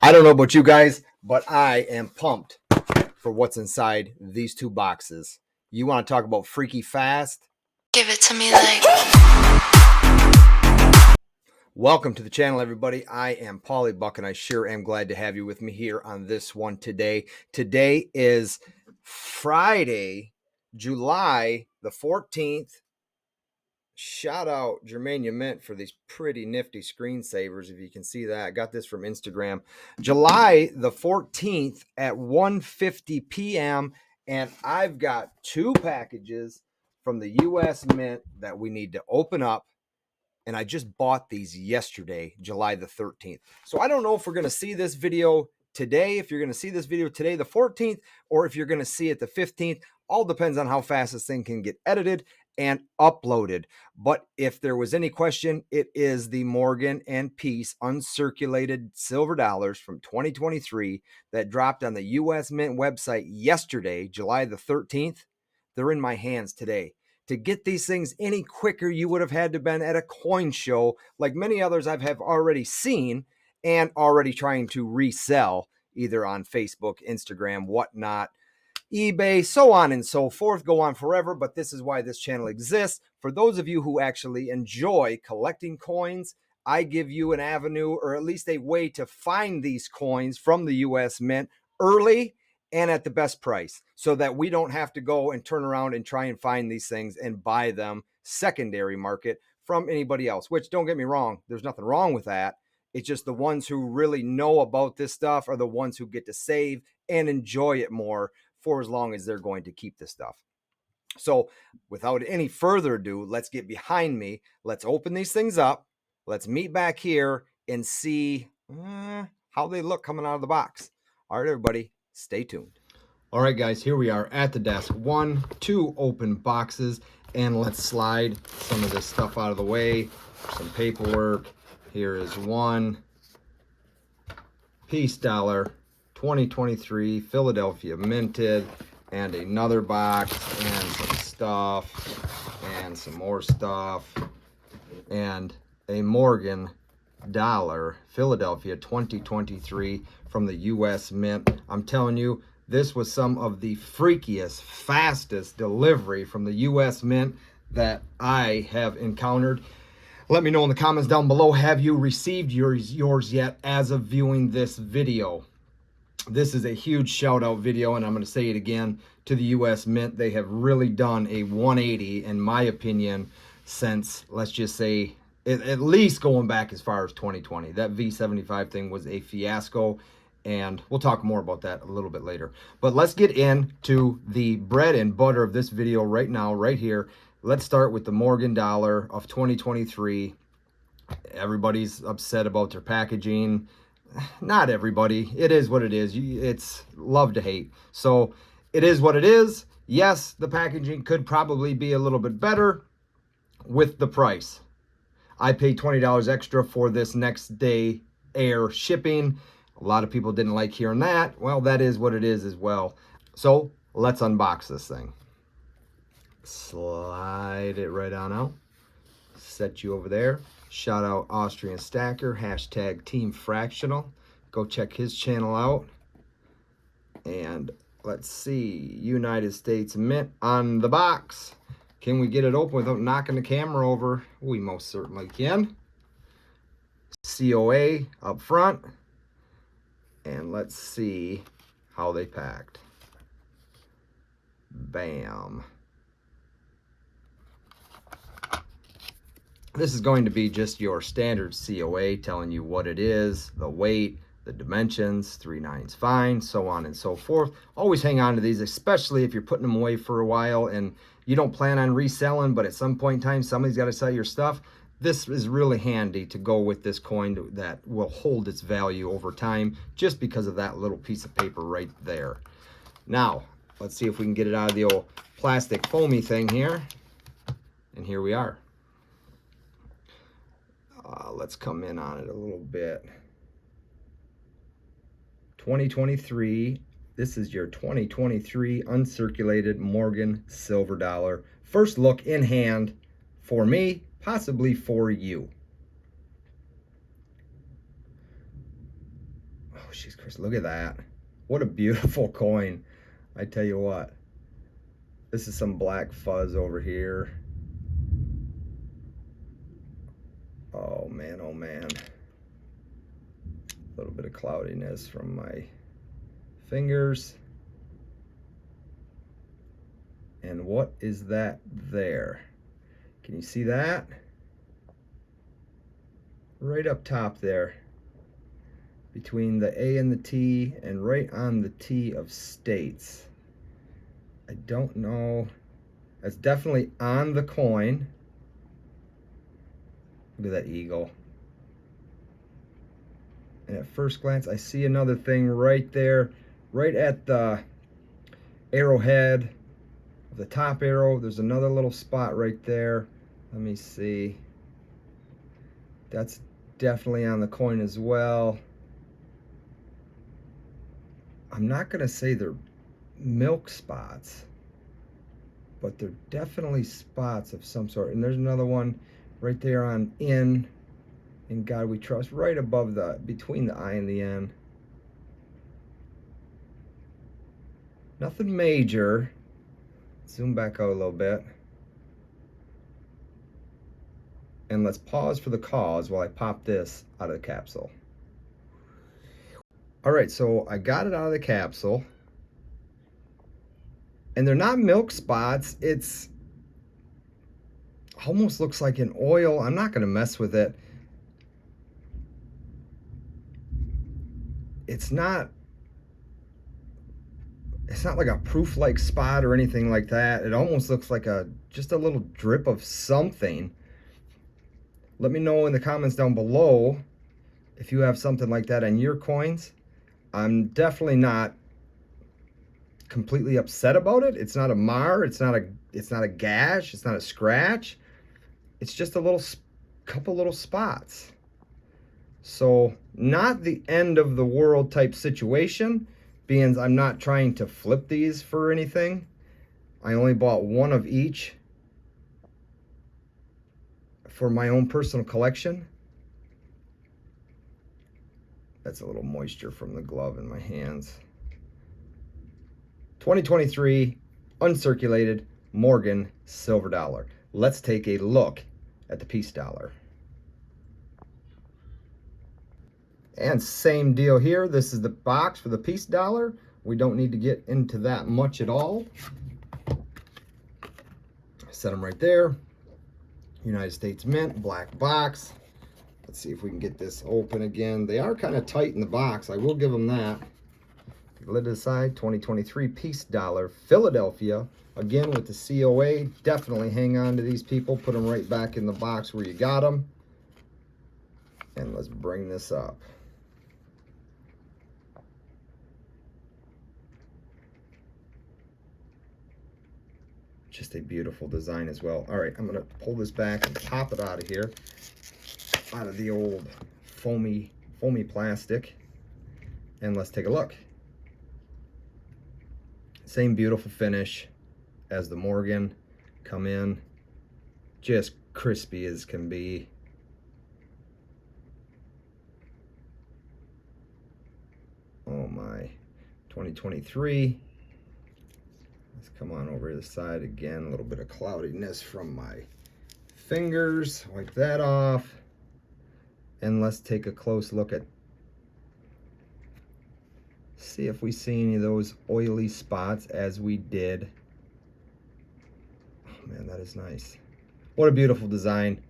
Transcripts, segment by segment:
I don't know about you guys, but I am pumped for what's inside these two boxes. You want to talk about freaky fast? Give it to me like. Welcome to the channel, everybody. I am Paulybuck, and I sure am glad to have you with me here on this one today. Today is Friday, July the 14th. Shout out Germania Mint for these pretty nifty screensavers, if you can see that. I got this from Instagram. July the 14th at 1:50 p.m. And I've got two packages from the U.S. Mint that we need to open up. And I just bought these yesterday, July the 13th. So I don't know if we're going to see this video today, if you're going to see this video today, the 14th, or if you're going to see it the 15th. All depends on how fast this thing can get edited and uploaded. But if there was any question, it is the Morgan and Peace uncirculated silver dollars from 2023 that dropped on the U.S. Mint website yesterday, July the 13th. They're in my hands today. To get these things any quicker, you would have had to been at a coin show like many others I have already seen and already trying to resell either on Facebook, Instagram, whatnot, eBay, so on and so forth. Go on forever, but this is why this channel exists. For those of you who actually enjoy collecting coins, I give you an avenue, or at least a way, to find these coins from the U.S. Mint early and at the best price, so that we don't have to go and turn around and try and find these things and buy them secondary market from anybody else. Which, don't get me wrong, there's nothing wrong with that. It's just the ones who really know about this stuff are the ones who get to save and enjoy it more for as long as they're going to keep this stuff. So without any further ado, let's get behind me. Let's open these things up. Let's meet back here and see how they look coming out of the box. All right, everybody, stay tuned. All right, guys, here we are at the desk. Two open boxes, and let's slide some of this stuff out of the way. Some paperwork. Here is one Peace dollar, 2023 Philadelphia minted, and another box, and some stuff, and some more stuff, and a Morgan dollar, Philadelphia 2023 from the U.S. Mint. I'm telling you, this was some of the freakiest, fastest delivery from the U.S. Mint that I have encountered. Let me know in the comments down below, have you received yours yet as of viewing this video? This is a huge shout out video, and I'm going to say it again to the U.S. Mint. They have really done a 180, in my opinion, since, let's just say, at least going back as far as 2020. That V75 thing was a fiasco, and we'll talk more about that a little bit later. But let's get into the bread and butter of this video right now, right here. Let's start with the Morgan dollar of 2023. Everybody's upset about their packaging. Not everybody. It is what it is. It's love to hate. So it is what it is. Yes, the packaging could probably be a little bit better with the price. I paid $20 extra for this next day air shipping. A lot of people didn't like hearing that. Well, that is what it is as well. So let's unbox this thing. Slide it right on out. Set you over there. Shout out Austrian Stacker, hashtag Team Fractional. Go check his channel out. And let's see, United States Mint on the box. Can we get it open without knocking the camera over? We most certainly can. COA up front. And let's see how they packed. Bam. This is going to be just your standard COA telling you what it is, the weight, the dimensions, 3/9's fine, so on and so forth. Always hang on to these, especially if you're putting them away for a while and you don't plan on reselling, but at some point in time, somebody's got to sell your stuff. This is really handy to go with this coin that will hold its value over time just because of that little piece of paper right there. Now, let's see if we can get it out of the old plastic foamy thing here. And here we are. Let's come in on it a little bit. 2023. This is your 2023 uncirculated Morgan silver dollar. First look in hand for me, possibly for you. jeez, Chris, look at that. What a beautiful coin. I tell you what. This is some black fuzz over here. Oh man, oh man. A little bit of cloudiness from my fingers. And what is that there? Can you see that? Right up top there. Between the A and the T, and right on the T of states. I don't know. That's definitely on the coin. Look at that eagle. And at first glance, I see another thing right there, right at the arrowhead of the top arrow. There's another little spot right there. Let me see. That's definitely on the coin as well. I'm not going to say they're milk spots, but they're definitely spots of some sort. And there's another one right there on In God We Trust, right above the, between the I and the N. Nothing major. Zoom back out a little bit. And let's pause for the cause while I pop this out of the capsule. All right, so I got it out of the capsule. And they're not milk spots. It's almost looks like an oil. I'm not going to mess with it. It's not like a proof-like spot or anything like that. It almost looks like just a little drip of something. Let me know in the comments down below if you have something like that on your coins. I'm definitely not completely upset about it. It's not a mar, it's not a gash, it's not a scratch. It's just a couple little spots. So not the end of the world type situation, being I'm not trying to flip these for anything. I only bought one of each for my own personal collection. That's a little moisture from the glove in my hands. 2023 uncirculated Morgan silver dollar. Let's take a look at the piece dollar. And same deal here. This is the box for the piece dollar. We don't need to get into that much at all. Set them right there. United States Mint, black box. Let's see if we can get this open again. They are kind of tight in the box. I will give them that. Lid aside, 2023 piece dollar, Philadelphia. Again with the COA. Definitely hang on to these people. Put them right back in the box where you got them. And let's bring this up. Just a beautiful design as well. All right, I'm going to pull this back and pop it out of here. Out of the old foamy plastic. And let's take a look. Same beautiful finish as the Morgan. Come in. Just crispy as can be. Oh my. 2023. Let's come on over to the side again. A little bit of cloudiness from my fingers. Wipe that off. And let's take a close look at, see if we see any of those oily spots as we did. Oh man, that is nice. What a beautiful design.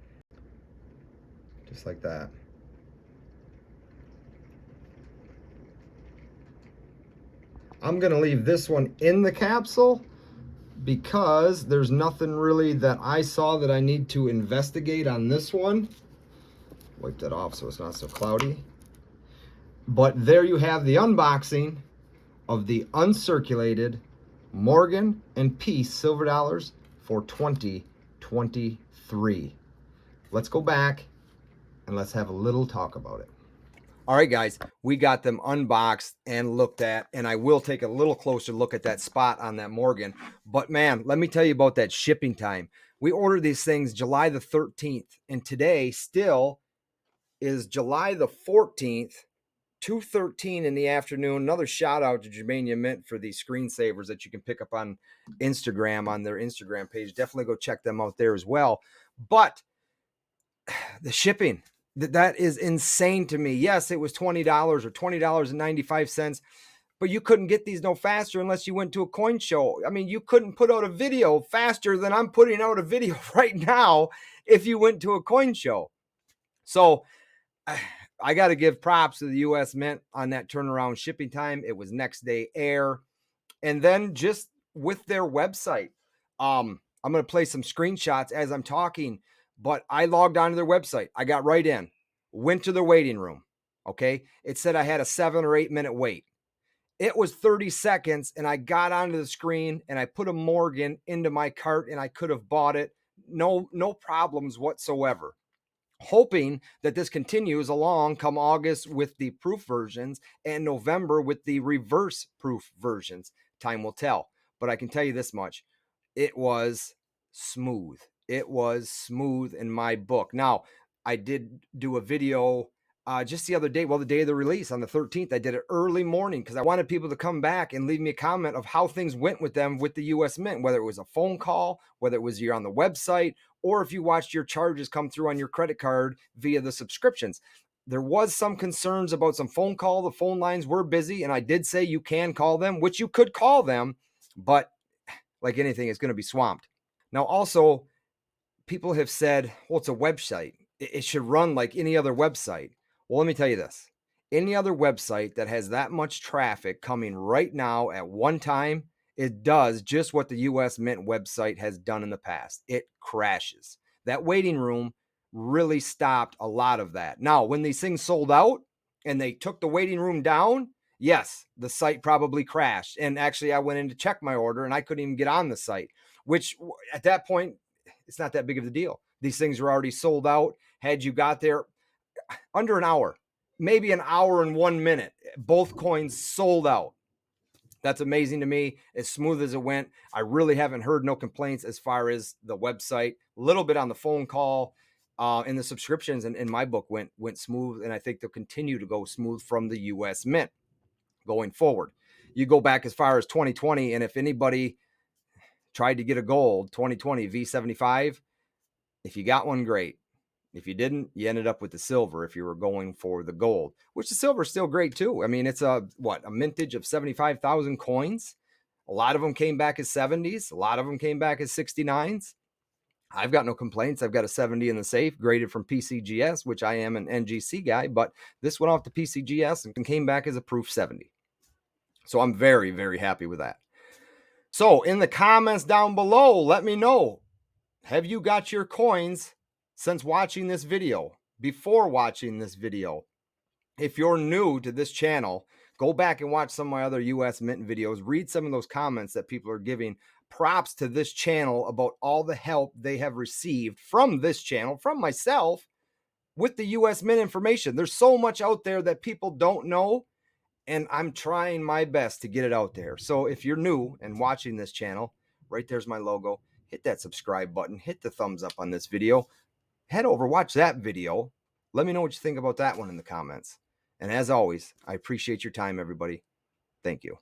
Just like that. I'm gonna leave this one in the capsule because there's nothing really that I saw that I need to investigate on this one. Wipe that off so it's not so cloudy. But there you have the unboxing of the uncirculated Morgan and Peace silver dollars for 2023. Let's go back and let's have a little talk about it. All right, guys, we got them unboxed and looked at, and I will take a little closer look at that spot on that Morgan. But man, let me tell you about that shipping time. We ordered these things July the 13th, and today still is July the 14th, 2:13 in the afternoon. Another shout out to Germania Mint for these screensavers that you can pick up on Instagram, on their Instagram page. Definitely go check them out there as well. But the shipping, that is insane to me. Yes, it was $20 or $20.95, but you couldn't get these no faster unless you went to a coin show. I mean, you couldn't put out a video faster than I'm putting out a video right now if you went to a coin show. So I got to give props to the US Mint on that turnaround shipping time. It was next day air. And then just with their website, I'm going to play some screenshots as I'm talking, but I logged onto their website. I got right in, went to their waiting room. Okay. It said I had a 7 or 8 minute wait. It was 30 seconds and I got onto the screen and I put a Morgan into my cart and I could have bought it. No problems whatsoever. Hoping that this continues along come August with the proof versions and November with the reverse proof versions. Time will tell. But I can tell you this much. It was smooth. It was smooth in my book. Now, I did do a video just the other day, the day of the release on the 13th. I did it early morning because I wanted people to come back and leave me a comment of how things went with them with the US Mint, whether it was a phone call, whether it was you're on the website, or if you watched your charges come through on your credit card via the subscriptions. There was some concerns about some phone call. The phone lines were busy, and I did say you can call them, which you could call them, but like anything, it's going to be swamped. Now, also, people have said, well, it's a website. It should run like any other website. Well, let me tell you this. Any other website that has that much traffic coming right now at one time, it does just what the US Mint website has done in the past. It crashes. That waiting room really stopped a lot of that. Now, when these things sold out and they took the waiting room down, yes, the site probably crashed. And actually, I went in to check my order and I couldn't even get on the site, which at that point, it's not that big of a deal. These things were already sold out. Had you got there under an hour, maybe an hour and 1 minute, both coins sold out. That's amazing to me. As smooth as it went. I really haven't heard no complaints as far as the website. A little bit on the phone call, and the subscriptions in my book went smooth, and I think they'll continue to go smooth from the US Mint going forward. You go back as far as 2020, and if anybody tried to get a gold 2020 V75, if you got one, great. If you didn't, you ended up with the silver if you were going for the gold, which the silver is still great too. I mean, it's a mintage of 75,000 coins. A lot of them came back as 70s. A lot of them came back as 69s. I've got no complaints. I've got a 70 in the safe, graded from PCGS, which I am an NGC guy, but this went off to PCGS and came back as a proof 70. So I'm very, very happy with that. So in the comments down below, let me know, have you got your coins since watching this video, before watching this video? If you're new to this channel, go back and watch some of my other US Mint videos. Read some of those comments that people are giving props to this channel about all the help they have received from this channel, from myself, with the US Mint information. There's so much out there that people don't know, and I'm trying my best to get it out there. So if you're new and watching this channel, right there's my logo. Hit that subscribe button. Hit the thumbs up on this video. Head over, watch that video. Let me know what you think about that one in the comments. And as always, I appreciate your time, everybody. Thank you.